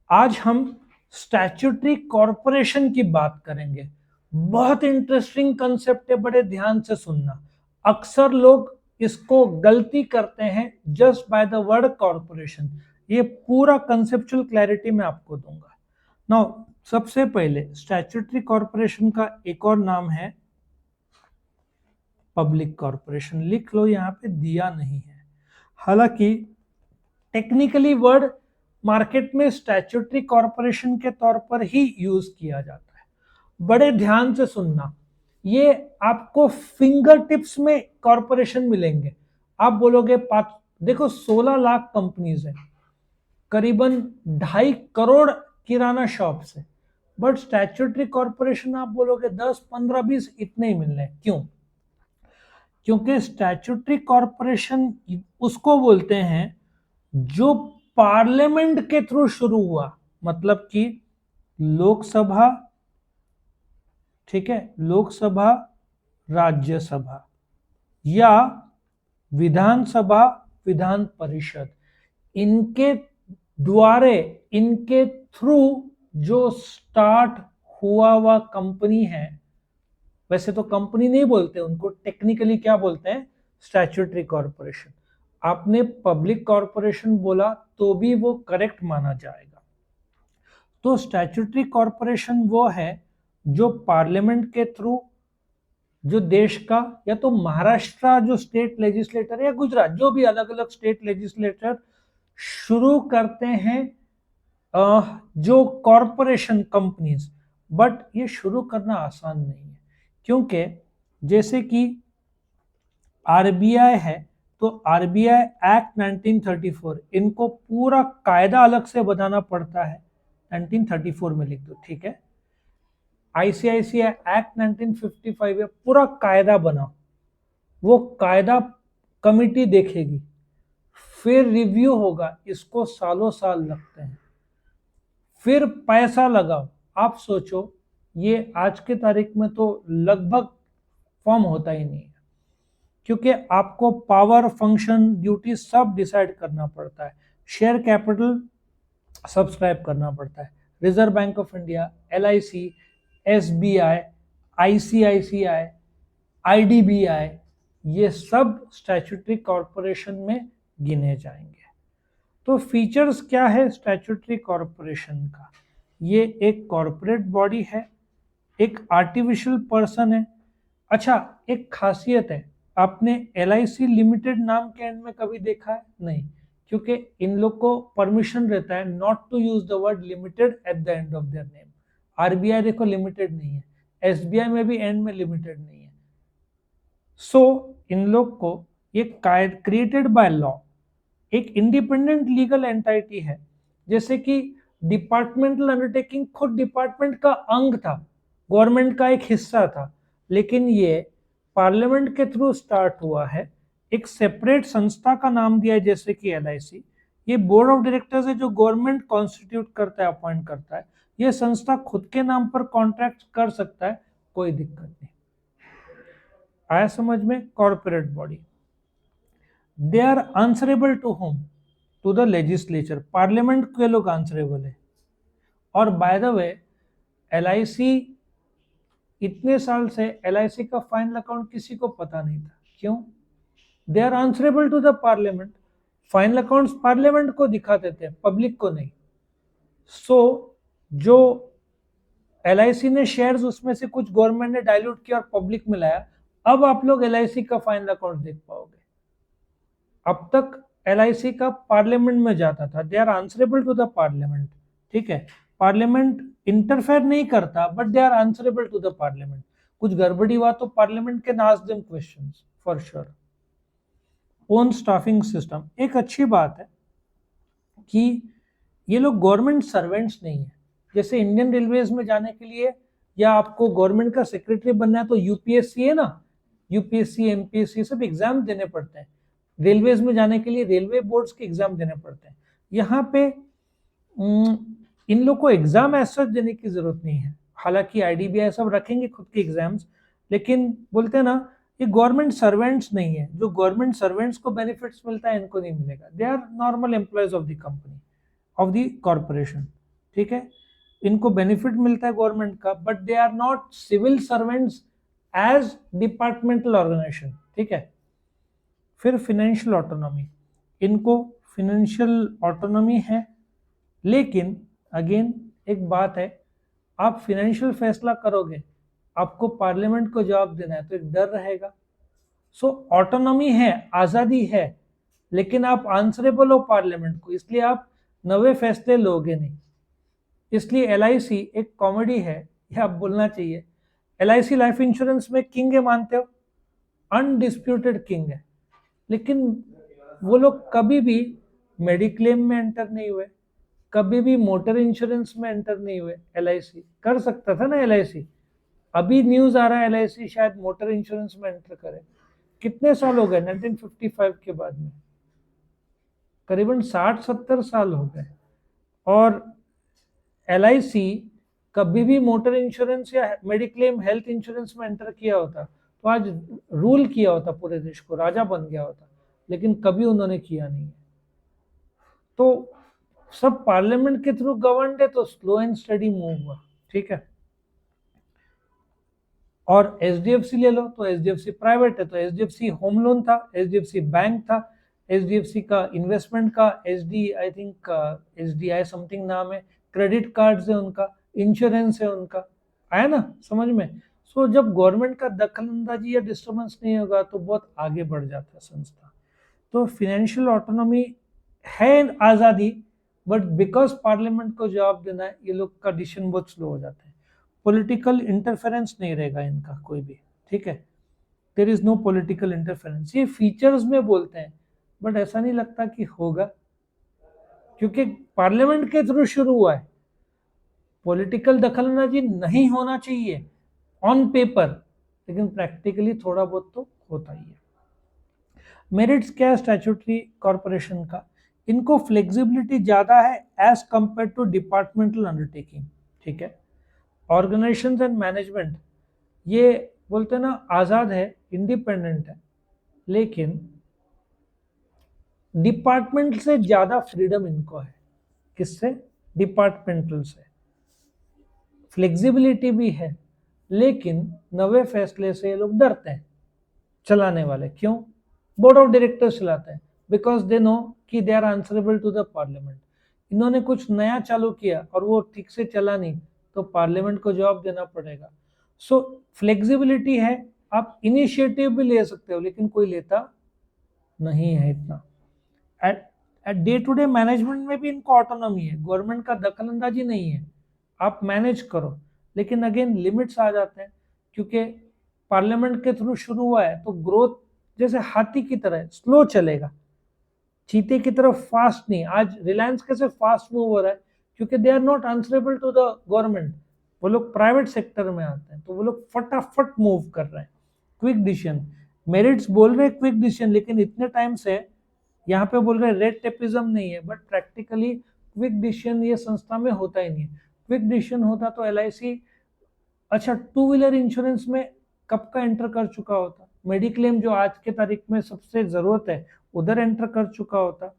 आज हम statutory corporation की बात करेंगे। बहुत इंटरेस्टिंग कंसेप्ट है, बड़े ध्यान से सुनना। अक्सर लोग इसको गलती करते हैं just by the word corporation. ये पूरा कंसेप्चुअल क्लैरिटी मैं आपको दूंगा। नाउ सबसे पहले स्टैट्यूटरी कॉरपोरेशन का एक और नाम है पब्लिक कॉरपोरेशन। लिख लो, यहाँ पे दिया नहीं है। हालांकि टेक्निकली वर्ड मार्केट में स्टैट्यूटरी कॉरपोरेशन के तौर पर ही यूज किया जाता है। बड़े ध्यान से सुनना, ये आपको फिंगर टिप्स में कॉरपोरेशन मिलेंगे। आप बोलोगे पांच, देखो 16 लाख कंपनीज है, करीबन 2.5 करोड़ किराना शॉप्स है, बट स्टैट्यूटरी कॉरपोरेशन आप बोलोगे 10, 15, 20 इतने ही मिल रहे हैं। क्यों? क्योंकि स्टैट्यूटरी कॉरपोरेशन उसको बोलते हैं जो पार्लियामेंट के थ्रू शुरू हुआ। मतलब कि लोकसभा, ठीक है, लोकसभा, राज्यसभा या विधानसभा, विधान परिषद, इनके द्वारे, इनके थ्रू जो स्टार्ट हुआ कंपनी है। वैसे तो कंपनी नहीं बोलते उनको, टेक्निकली क्या बोलते हैं? Statutory corporation. आपने पब्लिक कॉरपोरेशन बोला तो भी वो करेक्ट माना जाएगा। तो स्टैट्यूटरी कॉरपोरेशन वो है जो पार्लियामेंट के थ्रू, जो देश का, या तो महाराष्ट्र जो स्टेट लेजिस्लेटर या गुजरात, जो भी अलग अलग स्टेट लेजिस्लेटर शुरू करते हैं जो कॉरपोरेशन कंपनीज। बट ये शुरू करना आसान नहीं है, क्योंकि जैसे कि आरबीआई है, तो आरबीआई एक्ट 1934, इनको पूरा कायदा अलग से बनाना पड़ता है। 1934 में लिख दो, ठीक है। आईसीआईसीआई एक्ट 1955 है, पूरा कायदा बना, वो कायदा कमिटी देखेगी, फिर रिव्यू होगा, इसको सालों साल लगते हैं। फिर पैसा लगाओ, आप सोचो, ये आज के तारीख में तो लगभग फॉर्म होता ही नहीं है, क्योंकि आपको पावर, फंक्शन, ड्यूटी सब डिसाइड करना पड़ता है। शेयर कैपिटल सब्सक्राइब करना पड़ता है। Reserve bank of India, LIC, SBI, ICICI, IDBI, ये सब स्टैट्यूटरी कॉरपोरेशन में गिने जाएंगे। तो फीचर्स क्या है स्टैट्यूटरी कॉरपोरेशन का? ये एक कॉरपोरेट बॉडी है, एक आर्टिफिशियल पर्सन है। अच्छा, एक खासियत है, आपने एलआईसी लिमिटेड नाम के एंड में कभी देखा है? नहीं, क्योंकि इन लोग को परमिशन रहता है not to use the word limited at the end of their name. RBI देखो लिमिटेड नहीं है, एसबीआई में भी एंड में लिमिटेड नहीं है। सो इन लोग को ये क्रिएटेड बाय लॉ एक इंडिपेंडेंट लीगल एंटाइटी है। जैसे कि डिपार्टमेंटल अंडरटेकिंग खुद डिपार्टमेंट का अंग था, गवर्नमेंट का एक हिस्सा था, लेकिन ये पार्लियामेंट के थ्रू स्टार्ट हुआ है। एक सेपरेट संस्था का नाम दिया है, जैसे कि एलआईसी। ये बोर्ड ऑफ डायरेक्टर्स है जो गवर्नमेंट कॉन्स्टिट्यूट करता है, अपॉइंट करता है। ये संस्था खुद के नाम पर कॉन्ट्रैक्ट कर सकता है, कोई दिक्कत नहीं। आया समझ में? Corporate body, they are answerable to whom? To the legislature, parliament के लोग आंसरेबल है। और बाय द वे, एलआईसी, इतने साल से एलआईसी का फाइनल अकाउंट किसी को पता नहीं था। क्यों? They are answerable to the parliament. Final accounts parliament को दिखाते थे, पब्लिक को नहीं। सो जो एलआईसी ने शेयर्स, उसमें से कुछ गवर्नमेंट ने डाइल्यूट किया और पब्लिक में लाया। अब आप लोग एलआईसी का फाइनल अकाउंट देख पाओगे। अब तक एलआईसी का पार्लियामेंट में जाता था, they are answerable to the parliament, ठीक है। पार्लियामेंट इंटरफेयर नहीं करता, but they are answerable to the parliament. कुछ गड़बड़ी हुआ तो parliament can ask them questions for sure. Own staffing system, एक अच्छी बात है कि ये लोग गवर्नमेंट सर्वेंट्स नहीं है। जैसे इंडियन रेलवेज में जाने के लिए, या आपको गवर्नमेंट का सेक्रेटरी बनना है, तो यूपीएससी है ना, यूपीएससी, एमपीएससी, सब एग्जाम देने पड़ते हैं। रेलवेज में जाने के लिए रेलवे बोर्ड्स के एग्जाम देने पड़ते हैं। यहाँ पे इन लोग को एग्जाम ऐसा देने की जरूरत नहीं है। हालांकि आईडीबीआई सब रखेंगे खुद के एग्जाम्स, लेकिन बोलते हैं ना, ये गवर्नमेंट सर्वेंट्स नहीं है। जो गवर्नमेंट सर्वेंट्स को बेनिफिट्स मिलता है, इनको नहीं मिलेगा। They are normal employees of the company, of the corporation. ठीक है, इनको बेनिफिट मिलता है गवर्नमेंट का, but they are not civil servants as departmental organisation, ठीक है। फिर फिनेंशियल ऑटोनॉमी, इनको फिनेंशियल ऑटोनॉमी है, लेकिन अगेन एक बात है, आप फिनेंशियल फैसला करोगे, आपको पार्लियामेंट को जवाब देना है, तो एक डर रहेगा। सो ऑटोनॉमी है, आजादी है, लेकिन आप आंसरेबल हो पार्लियामेंट को, इसलिए आप नवे फैसले लोगे नहीं। इसलिए एलआईसी एक कॉमेडी है, यह आप बोलना चाहिए। एलआईसी लाइफ इंश्योरेंस में किंग है, मानते हो, अनडिस्प्यूटेड किंग है, लेकिन वो लोग कभी भी मेडिक्लेम में एंटर नहीं हुए, कभी भी मोटर इंश्योरेंस में एंटर नहीं हुए। एलआईसी कर सकता था ना, एलआईसी अभी न्यूज आ रहा है एलआईसी शायद मोटर इंश्योरेंस में एंटर करे। कितने साल हो गए 1955 के बाद में, करीबन 60-70 साल हो गए। और एलआईसी कभी भी मोटर इंश्योरेंस या मेडिक्लेम हेल्थ इंश्योरेंस में एंटर किया होता तो आज रूल किया होता पूरे देश को, राजा बन गया होता, लेकिन कभी उन्होंने किया नहीं है। तो सब पार्लियामेंट के थ्रू गवर्नड है, तो स्लो एंड स्टडी मूव हुआ, ठीक है। और एचडीएफसी ले लो, तो एचडीएफसी प्राइवेट है, तो एचडीएफसी होम लोन था, एचडीएफसी बैंक था, एचडीएफसी का इन्वेस्टमेंट का HD I think HDI something नाम है, क्रेडिट कार्ड्स है उनका, इंश्योरेंस है उनका, आया ना समझ में। सो जब गवर्नमेंट का दखलंदाजी या डिस्टर्बेंस नहीं होगा तो बहुत आगे बढ़ जाता है संस्था। तो फिनेंशियल ऑटोनॉमी है, आज़ादी, बट बिकॉज पार्लियामेंट को जवाब देना है, ये लोग का डिसीजन बहुत स्लो हो जाता है। पॉलिटिकल इंटरफेरेंस नहीं रहेगा इनका कोई भी, ठीक है, there is no political interference. ये फीचर्स में बोलते हैं, बट ऐसा नहीं लगता कि होगा, क्योंकि पार्लियामेंट के थ्रू शुरू हुआ है। पॉलिटिकल दखलंदाजी नहीं होना चाहिए ऑन पेपर, लेकिन प्रैक्टिकली थोड़ा बहुत तो होता ही है। मेरिट्स क्या है स्टैट्यूटरी कॉरपोरेशन का, इनको फ्लेक्सिबिलिटी ज़्यादा है as compare to departmental undertaking, ठीक है। ऑर्गेनाइजेशन एंड मैनेजमेंट, ये बोलते हैं ना आज़ाद है, इंडिपेंडेंट है, लेकिन डिपार्टमेंट से ज़्यादा फ्रीडम इनको है। किससे? डिपार्टमेंटल से। फ्लेक्सिबिलिटी भी है, लेकिन नवे फैसले से ये लोग डरते हैं चलाने वाले। क्यों? बोर्ड ऑफ डायरेक्टर्स चलाते हैं, बिकॉज दे नो कि they are answerable to the parliament. इन्होंने कुछ नया चालू किया और वो ठीक से चला नहीं, तो पार्लियामेंट को जवाब देना पड़ेगा। सो फ्लेक्सिबिलिटी है, आप इनिशिएटिव भी ले सकते हो, लेकिन कोई लेता नहीं है इतना। At day to day management में भी इनको ऑटोनॉमी है, गवर्नमेंट का दखलंदाजी नहीं है, आप मैनेज करो, लेकिन अगेन लिमिट्स आ जाते हैं, क्योंकि पार्लियामेंट के थ्रू शुरू हुआ है, तो ग्रोथ जैसे हाथी की तरह स्लो चलेगा, चीते की तरफ फास्ट नहीं। आज रिलायंस कैसे फास्ट मूव हो रहा है, क्योंकि they are not answerable to the government, वो लोग प्राइवेट सेक्टर में आते हैं, तो वो लोग फटाफट मूव कर रहे हैं, क्विक डिसीजन। मेरिट्स बोल रहे हैं क्विक डिसीजन, लेकिन इतने टाइम से यहाँ पे बोल रहे हैं रेड टेपिज्म नहीं है, बट प्रैक्टिकली क्विक डिसीजन ये संस्था में होता ही नहीं है। क्विक डिसीजन होता तो एलआईसी अच्छा टू व्हीलर इंश्योरेंस में कब का एंटर कर चुका होता, मेडिक्लेम जो आज के तारीख में सबसे जरूरत है उधर एंटर कर चुका होता।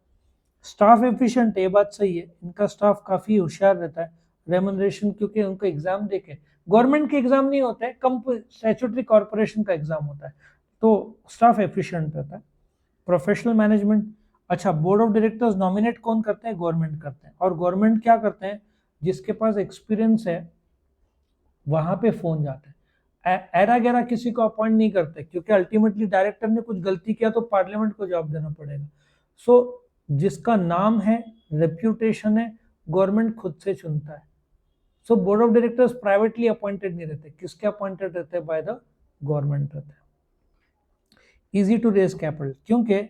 स्टाफ एफिशिएंट, ये बात सही है, इनका स्टाफ काफी होशियार रहता है। रेमुनरेशन क्योंकि उनको एग्जाम देके, गवर्नमेंट के एग्जाम नहीं होते, स्टैट्यूटरी कॉर्पोरेशन का एग्जाम होता है, तो स्टाफ एफिशिएंट रहता है। प्रोफेशनल मैनेजमेंट, अच्छा बोर्ड ऑफ डायरेक्टर्स नॉमिनेट कौन करते हैं? गवर्नमेंट करते हैं। और गवर्नमेंट क्या करते हैं? जिसके पास एक्सपीरियंस है वहां पे फोन जाते हैं, एरा गैरा किसी को अपॉइंट नहीं करते, क्योंकि अल्टीमेटली डायरेक्टर ने कुछ गलती किया तो पार्लियामेंट को जवाब देना पड़ेगा। सो जिसका नाम है, रेप्यूटेशन है, गवर्नमेंट खुद से चुनता है। So board of directors privately appointed नहीं रहते, किसके अपॉइंटेड रहते हैं? बाय द गवर्नमेंट रहते हैं। इजी टू रेज कैपिटल, क्योंकि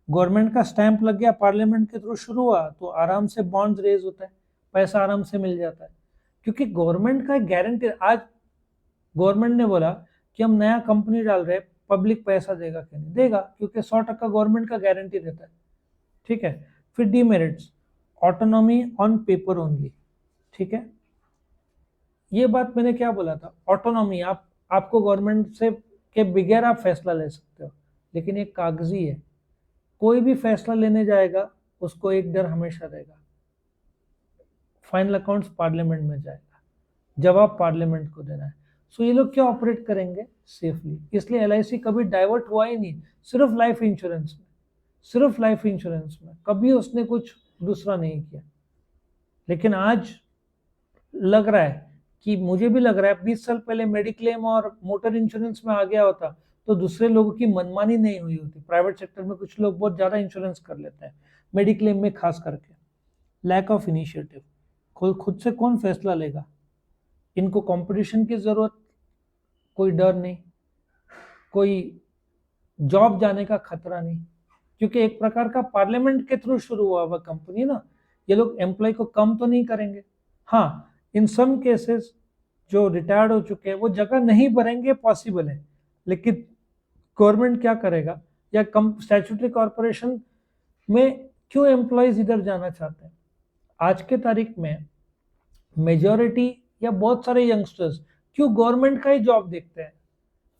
गवर्नमेंट का स्टैंप लग गया, पार्लियामेंट के थ्रू शुरू हुआ, तो आराम से बॉन्ड्स रेज होता है, पैसा आराम से मिल जाता है, क्योंकि गवर्नमेंट का गारंटी। आज गवर्नमेंट ने बोला कि हम नया कंपनी डाल रहे हैं, पब्लिक पैसा देगा कि नहीं देगा, क्योंकि 100% गवर्नमेंट का गारंटी रहता है, ठीक है। फिर demerits, autonomy on paper only, ठीक है। ये बात मैंने क्या बोला था, ऑटोनॉमी, आपको गवर्नमेंट से के बगैर आप फैसला ले सकते हो, लेकिन ये कागजी है, कोई भी फैसला लेने जाएगा उसको एक डर हमेशा रहेगा, फाइनल अकाउंट्स पार्लियामेंट में जाएगा, जवाब पार्लियामेंट को देना है। सो ये लोग क्या ऑपरेट करेंगे? सेफली। इसलिए LIC कभी डाइवर्ट हुआ ही नहीं, सिर्फ लाइफ इंश्योरेंस में, सिर्फ लाइफ इंश्योरेंस में, कभी उसने कुछ दूसरा नहीं किया। लेकिन आज लग रहा है कि, मुझे भी लग रहा है 20 साल पहले मेडिक्लेम और मोटर इंश्योरेंस में आ गया होता तो दूसरे लोगों की मनमानी नहीं हुई होती। प्राइवेट सेक्टर में कुछ लोग बहुत ज्यादा इंश्योरेंस कर लेते हैं, मेडिक्लेम में खास करके। लैक ऑफ इनिशिएटिव, खुद से कौन फैसला लेगा? इनको कंपटीशन की जरूरत, कोई डर नहीं, कोई जॉब जाने का खतरा नहीं, क्योंकि एक प्रकार का पार्लियामेंट के थ्रू शुरू हुआ हुआ कंपनी ना, ये लोग एम्प्लॉय को कम तो नहीं करेंगे। हाँ, इन सम केसेस जो रिटायर्ड हो चुके हैं वो जगह नहीं भरेंगे, पॉसिबल है, लेकिन गवर्नमेंट क्या करेगा? या कम स्टैट्यूटरी कॉर्पोरेशन में क्यों एम्प्लॉयज इधर जाना चाहते हैं? आज के तारीख में मेजॉरिटी या बहुत सारे यंगस्टर्स क्यों गवर्नमेंट का ही जॉब देखते हैं?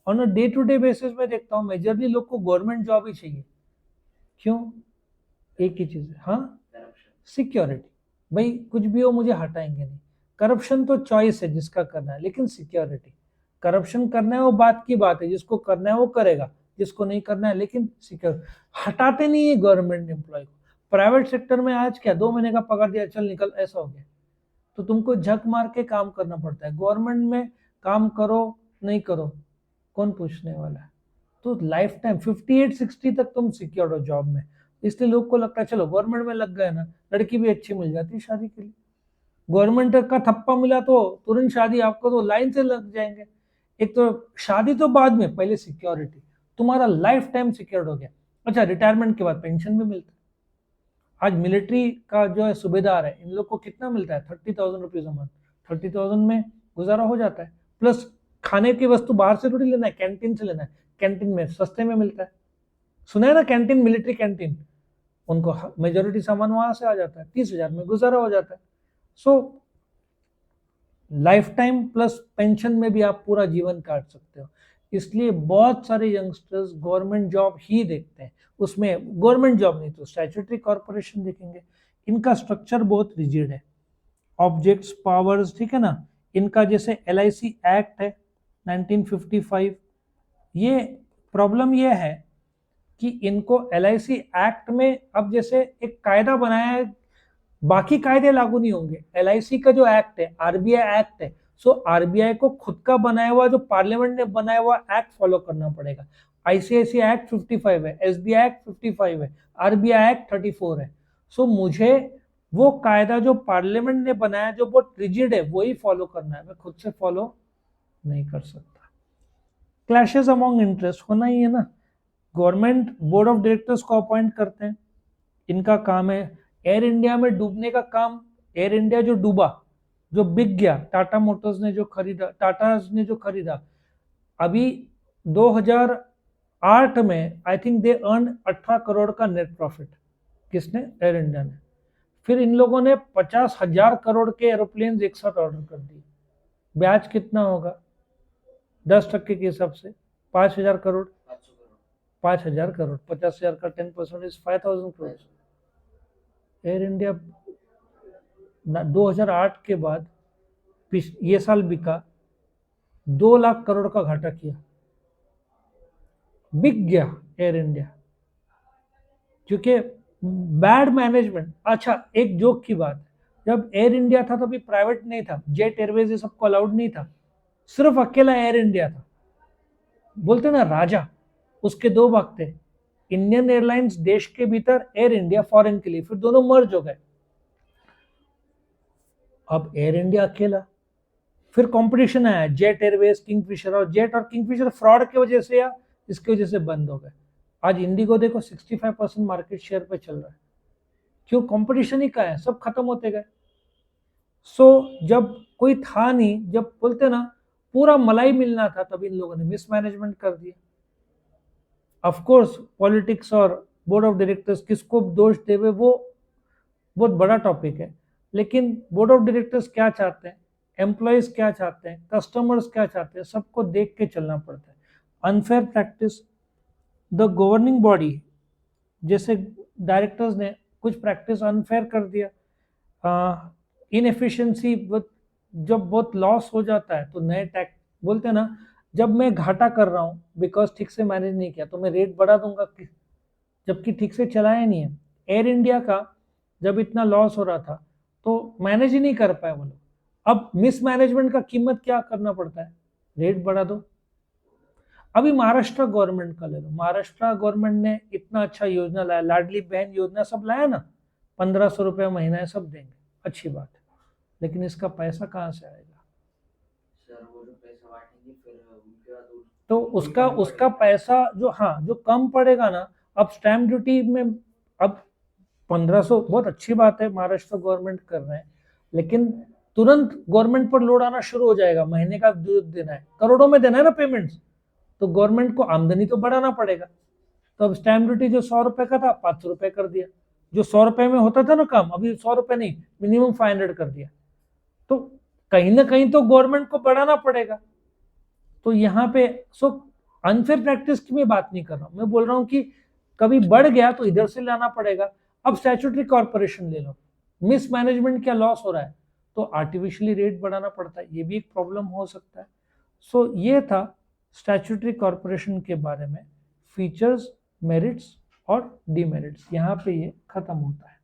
On a day to day basis में देखता हूँ मेजरली लोग को गवर्नमेंट जॉब ही चाहिए। क्यों? एक ही चीज है, हाँ, सिक्योरिटी। भाई कुछ भी हो मुझे हटाएंगे नहीं। करप्शन तो चॉइस है जिसका करना है, लेकिन सिक्योरिटी, करप्शन करना है वो बात की बात है, जिसको करना है वो करेगा, जिसको नहीं करना है, लेकिन सिक्योर हटाते नहीं है गवर्नमेंट एम्प्लॉय को। प्राइवेट सेक्टर में आज क्या 2 महीने का पगार दिया, चल निकल, ऐसा हो गया। तो तुमको झक मार के काम करना पड़ता है। गवर्नमेंट में काम करो नहीं करो, कौन पूछने वाला है? तो लाइफ टाइम 58-60 तक तुम सिक्योर हो जॉब में। इसलिए लोग को लगता है चलो गवर्नमेंट में लग गए ना, लड़की भी अच्छी मिल जाती है शादी के लिए। गवर्नमेंट का थप्पा मिला तो तुरंत शादी, आपको तो लाइन से लग जाएंगे। एक तो शादी तो बाद में, पहले सिक्योरिटी, तुम्हारा लाइफ टाइम सिक्योर्ड हो गया। अच्छा, रिटायरमेंट के बाद पेंशन भी मिलता है। आज मिलिट्री का जो है सूबेदार है, इन लोग को कितना मिलता है? 30,000 रुपीज अ मंथ। 30,000 में गुजारा हो जाता है, प्लस खाने की वस्तु बाहर से थोड़ी लेना है, कैंटीन से लेना है। कैंटीन में सस्ते में मिलता है। सुना है ना कैंटीन, मिलिट्री कैंटीन, उनको मेजोरिटी सामान वहां से आ जाता है, 30,000 में गुजारा हो जाता है। So life time plus pension में भी आप पूरा जीवन काट सकते हो। इसलिए बहुत सारे यंगस्टर्स गवर्नमेंट जॉब ही देखते हैं। उसमें गवर्नमेंट जॉब नहीं तो स्टैट्यूटरी कॉर्पोरेशन देखेंगे। इनका स्ट्रक्चर बहुत रिजिड है, ऑब्जेक्ट्स, पावर्स, ठीक है ना। इनका जैसे LIC एक्ट है 1955, ये प्रॉब्लम ये है कि इनको LIC एक्ट में अब जैसे एक कायदा बनाया है, बाकी कायदे लागू नहीं होंगे। LIC का जो एक्ट है, RBI एक्ट है, सो RBI को खुद का बनाया हुआ, जो पार्लियामेंट ने बनाया हुआ एक्ट फॉलो करना पड़ेगा। ICICI एक्ट 55 है, SBI एक्ट 55 है, RBI एक्ट 34 है। सो मुझे वो कायदा जो पार्लियामेंट ने बनाया, जो बहुत रिजिड है, वही फॉलो करना है, मैं खुद से फॉलो नहीं कर सकता। क्लैशेस अमॉन्ग इंटरेस्ट होना ही है ना। गवर्नमेंट बोर्ड ऑफ डायरेक्टर्स को अपॉइंट करते हैं, इनका काम है। एयर इंडिया में डूबने का काम, एयर इंडिया जो डूबा, जो बिक गया, टाटा मोटर्स ने जो खरीदा, टाटा ने जो खरीदा, अभी 2008 में I think they earn 18 crore का नेट प्रॉफिट। किसने? एयर इंडिया ने। फिर इन लोगों ने 50,000 करोड़ के एरोप्लेन एक साथ ऑर्डर कर दिए। ब्याज कितना होगा? 10% के हिसाब से 5,000 करोड़, 5,000 करोड़, 50,000 का 10% इज 5,000 करोड़। एयर इंडिया 2008 के बाद ये साल बिका, 2 लाख करोड़ का घाटा किया, बिक गया एयर इंडिया, क्योंकि बैड मैनेजमेंट। अच्छा, एक जोक की बात, जब एयर इंडिया था तभी प्राइवेट नहीं था, जेट एयरवेज ये सबको अलाउड नहीं था, सिर्फ अकेला एयर इंडिया था। बोलते ना राजा, उसके 2 भाग थे, इंडियन एयरलाइंस देश के भीतर, एयर इंडिया फॉरेन के लिए, फिर दोनों मर्ज हो गए। अब एयर इंडिया अकेला, फिर कंपटीशन आया, जेट एयरवेज, किंगफिशर, और जेट और किंगफिशर फ्रॉड की वजह से या इसकी वजह से बंद हो गए। आज इंडिगो देखो 65% मार्केट शेयर पे चल रहा है। क्यों? कंपटीशन ही का है, सब खत्म होते गए। सो जब कोई था नहीं, जब बोलते ना पूरा मलाई मिलना था, तब इन लोगों ने मिसमैनेजमेंट कर दिया। ऑफ कोर्स पॉलिटिक्स और बोर्ड ऑफ डायरेक्टर्स किसको दोष देवे, वो बहुत बड़ा टॉपिक है, लेकिन बोर्ड ऑफ डायरेक्टर्स क्या चाहते हैं, एम्प्लॉयज क्या चाहते हैं, कस्टमर्स क्या चाहते हैं, सबको देख के चलना पड़ता है। Unfair practice, the governing body जैसे डायरेक्टर्स ने कुछ प्रैक्टिस अनफेयर कर दिया, इनएफिशिएंसी, जब बहुत लॉस हो जाता है तो नए टैक्स बोलते हैं ना, जब मैं घाटा कर रहा हूँ बिकॉज ठीक से मैनेज नहीं किया तो मैं रेट बढ़ा दूंगा, जबकि ठीक से चलाया नहीं है। एयर इंडिया का जब इतना लॉस हो रहा था तो मैनेज ही नहीं कर पाए वो लोग। अब मिसमैनेजमेंट का कीमत क्या करना पड़ता है, रेट बढ़ा दो। अभी महाराष्ट्र गवर्नमेंट का ले लो, महाराष्ट्र गवर्नमेंट ने इतना अच्छा योजना लाया, लाडली बहन योजना सब लाया ना, 1500 रुपये महीना है, सब देंगे, अच्छी बात है, लेकिन इसका पैसा कहाँ से आएगा? सर वो जो पैसा बांटेंगे फिर उनके बाद तो उसका उसका पैसा जो, हाँ, जो कम पड़ेगा ना, अब स्टैम्प ड्यूटी में, अब 1500 बहुत अच्छी बात है महाराष्ट्र गवर्नमेंट कर रहे हैं, लेकिन तुरंत गवर्नमेंट पर लोड आना शुरू हो जाएगा, महीने का देना है, करोड़ों में देना है ना पेमेंट्स, तो गवर्नमेंट को आमदनी तो बढ़ाना पड़ेगा। तो अब स्टैम्प ड्यूटी जो 100 रुपए का था 500 रुपए कर दिया, जो 100 रुपए में होता था ना काम, अभी 100 रुपए नहीं, मिनिमम 500 कर दिया। तो कहीं ना कहीं तो गवर्नमेंट को बढ़ाना पड़ेगा। तो यहाँ पे सो अनफेयर प्रैक्टिस की मैं बात नहीं कर रहा हूँ, मैं बोल रहा हूँ कि कभी बढ़ गया तो इधर से लाना पड़ेगा। अब स्टैट्यूटरी कॉर्पोरेशन ले लो, मिसमैनेजमेंट क्या लॉस हो रहा है तो आर्टिफिशियली रेट बढ़ाना पड़ता है, ये भी एक प्रॉब्लम हो सकता है। सो ये था स्टैट्यूटरी कॉर्पोरेशन के बारे में, फीचर्स, मेरिट्स और डीमेरिट्स, यहाँ पे ये खत्म होता है।